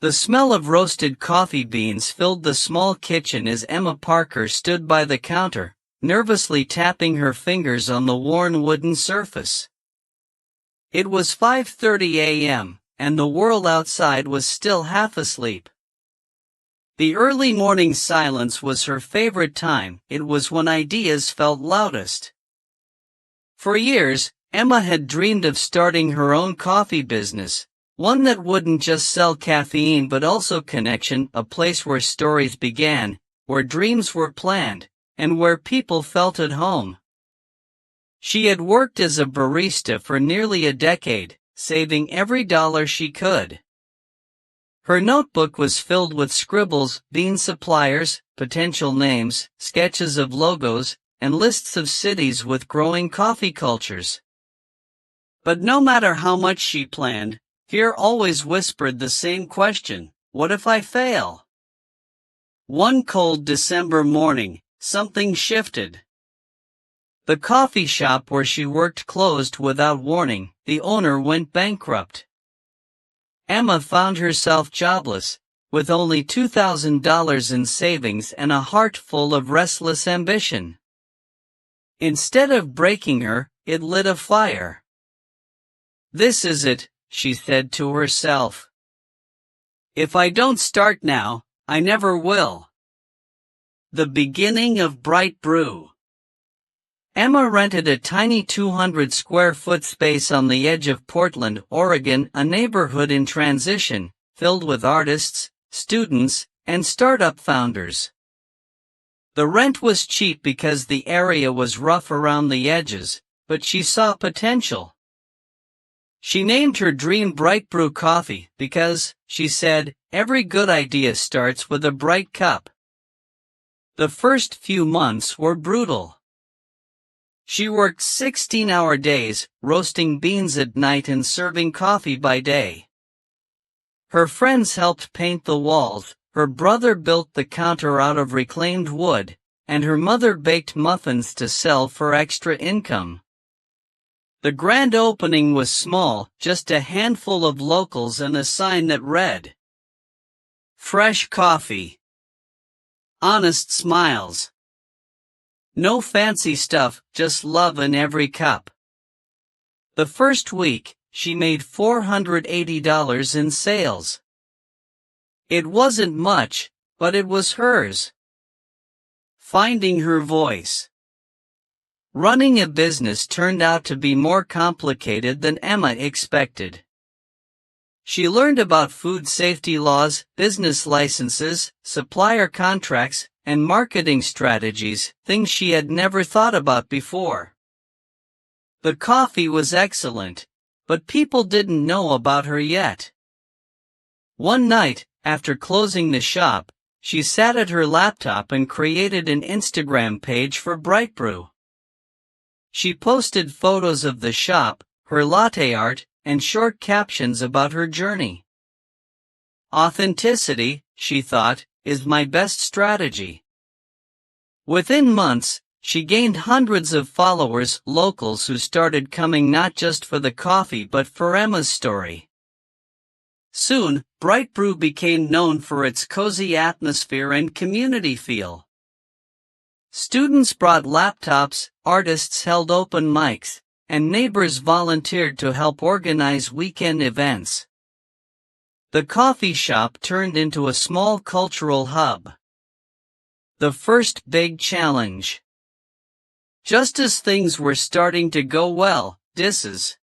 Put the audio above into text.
The smell of roasted coffee beans filled the small kitchen as Emma Parker stood by the counter, nervously tapping her fingers on the worn wooden surface. It was 5:30 a.m., and the world outside was still half asleep. The early morning silence was her favorite time. It was when ideas felt loudest. For years, Emma had dreamed of starting her own coffee business, one that wouldn't just sell caffeine but also connection, a place where stories began, where dreams were planned, and where people felt at home. She had worked as a barista for nearly a decade, saving every dollar she could. Her notebook was filled with scribbles, bean suppliers, potential names, sketches of logos, and lists of cities with growing coffee cultures. But no matter how much she planned, fear always whispered the same question: what if I fail? One cold December morning, something shifted. The coffee shop where she worked closed without warning. The owner went bankrupt. Emma found herself jobless, with only $2,000 in savings and a heart full of restless ambition. Instead of breaking her, it lit a fire. "This is it," she said to herself. "If I don't start now, I never will." The beginning of BrightBrew. Emma rented a tiny 200-square-foot space on the edge of Portland, Oregon, a neighborhood in transition, filled with artists, students, and startup founders. The rent was cheap because the area was rough around the edges, but she saw potential. She named her dream BrightBrew Coffee because, she said, every good idea starts with a bright cup. The first few months were brutal. She worked 16-hour days, roasting beans at night and serving coffee by day. Her friends helped paint the walls, her brother built the counter out of reclaimed wood, and her mother baked muffins to sell for extra income. The grand opening was small, just a handful of locals and a sign that read, "Fresh coffee. Honest smiles. No fancy stuff, just love in every cup." The first week, she made $480 in sales. It wasn't much, but it was hers. Finding her voice. Running a business turned out to be more complicated than Emma expected. She learned about food safety laws, business licenses, supplier contracts, and marketing strategies, things she had never thought about before. The coffee was excellent, but people didn't know about her yet. One night, after closing the shop, she sat at her laptop and created an Instagram page for BrightBrew. She posted photos of the shop, her latte art, and short captions about her journey. Authenticity, she thought, is my best strategy. Within months, she gained hundreds of followers, locals who started coming not just for the coffee but for Emma's story. Soon, BrightBrew became known for its cozy atmosphere and community feel. Students brought laptops, artists held open mics, and neighbors volunteered to help organize weekend events. The coffee shop turned into a small cultural hub. The first big challenge. Just as things were starting to go well, disses.